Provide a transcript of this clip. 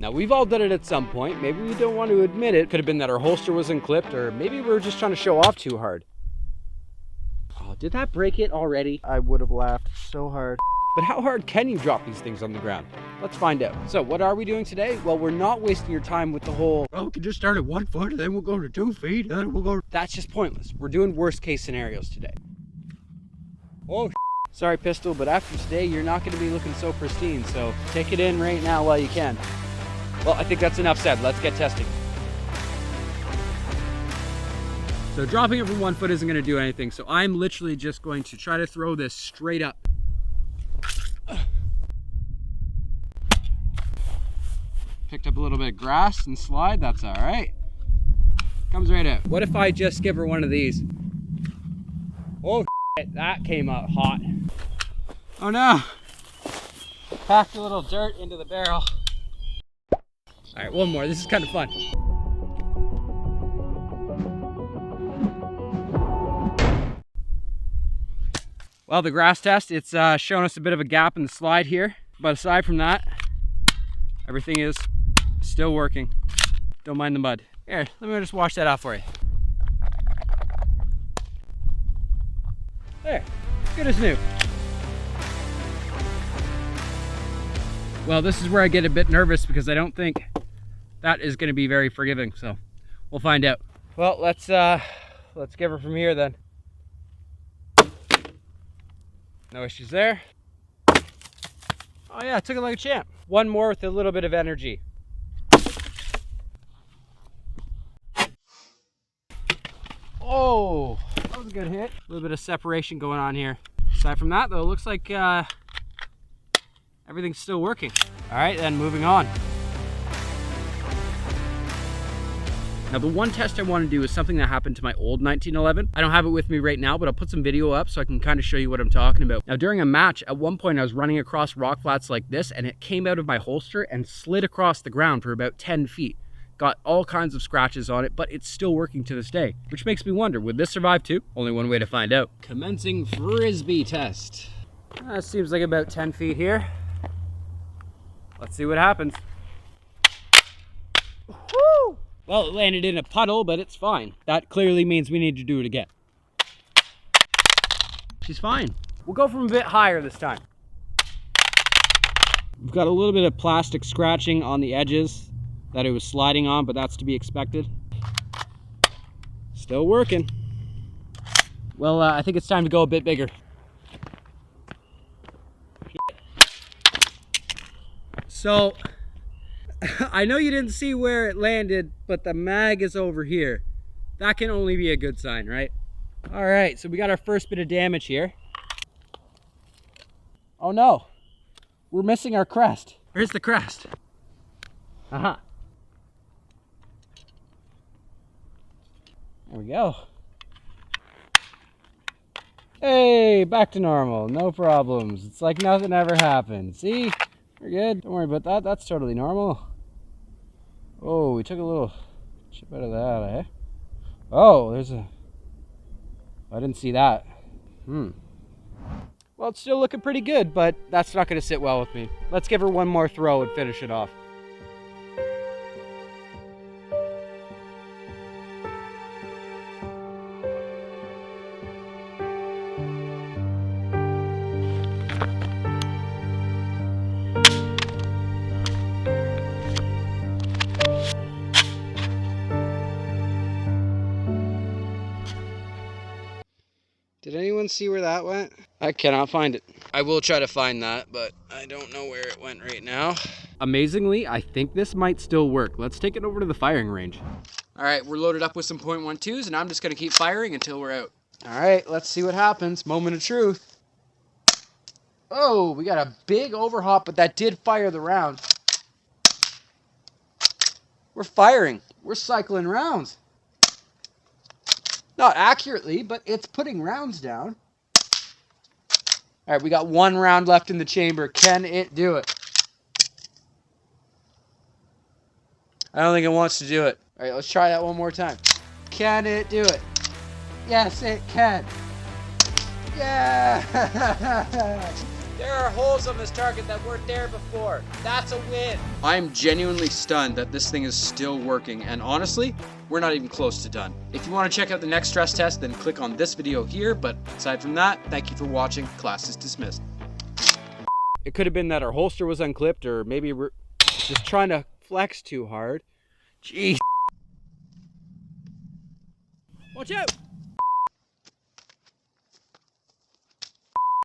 Now, we've all done it at some point. Maybe we don't want to admit it. Could have been that our holster wasn't clipped, or maybe we were just trying to show off too hard. Oh, did that break it already? I would have laughed so hard. But how hard can you drop these things on the ground? Let's find out. So what are we doing today? Well, we're not wasting your time with the whole, oh, we can just start at 1 foot and then we'll go to 2 feet and then we'll go. That's just pointless. We're doing worst case scenarios today. Oh, sorry, Pistol, but after today, you're not going to be looking so pristine. So take it in right now while you can. Well, I think that's enough said. Let's get testing. So dropping it from 1 foot isn't going to do anything. So I'm literally just going to try to throw this straight up. Picked up a little bit of grass and slide, that's all right. Comes right out. What if I just give her one of these? Oh, shit, that came out hot. Oh no. Packed a little dirt into the barrel. All right, one more, this is kind of fun. Well, the grass test, it's shown us a bit of a gap in the slide here. But aside from that, everything is still working. Don't mind the mud. Here, let me just wash that off for you. There, good as new. Well, this is where I get a bit nervous because I don't think that is going to be very forgiving. So we'll find out. Well, let's give her from here then. No issues there. Oh yeah, took it like a champ. One more with a little bit of energy. Oh, that was a good hit. A little bit of separation going on here. Aside from that though, it looks like everything's still working. All right, then moving on. Now the one test I want to do is something that happened to my old 1911. I don't have it with me right now, but I'll put some video up so I can kind of show you what I'm talking about. Now during a match, at one point I was running across rock flats like this and it came out of my holster and slid across the ground for about 10 feet. Got all kinds of scratches on it, but it's still working to this day. Which makes me wonder, would this survive too? Only one way to find out. Commencing Frisbee test. That seems like about 10 feet here. Let's see what happens. Woo! Well, it landed in a puddle, but it's fine. That clearly means we need to do it again. She's fine. We'll go from a bit higher this time. We've got a little bit of plastic scratching on the edges that it was sliding on, but that's to be expected. Still working. Well, I think it's time to go a bit bigger. So, I know you didn't see where it landed, but the mag is over here. That can only be a good sign, right? All right, so we got our first bit of damage here. Oh no, we're missing our crest. Where's the crest? Uh-huh. There we go. Hey, back to normal, no problems. It's like nothing ever happened. See, we're good, don't worry about that, that's totally normal. Oh, we took a little chip out of that, eh? Oh, there's a... I didn't see that. Well, it's still looking pretty good, but that's not going to sit well with me. Let's give her one more throw and finish it off. Did anyone see where that went? I cannot find it. I will try to find that, but I don't know where it went right now. Amazingly, I think this might still work. Let's take it over to the firing range. All right, we're loaded up with some .12s, and I'm just gonna keep firing until we're out. All right, let's see what happens. Moment of truth. Oh, we got a big overhop, but that did fire the round. We're firing. We're cycling rounds. Not accurately, but it's putting rounds down. All right, we got one round left in the chamber. Can it do it? I don't think it wants to do it. All right, let's try that one more time. Can it do it? Yes, it can. Yeah! There are holes on this target that weren't there before. That's a win. I'm genuinely stunned that this thing is still working, and honestly, we're not even close to done. If you want to check out the next stress test, then click on this video here, but aside from that, thank you for watching. Class is dismissed. It could have been that our holster was unclipped, or maybe we're just trying to flex too hard. Jeez. Watch out!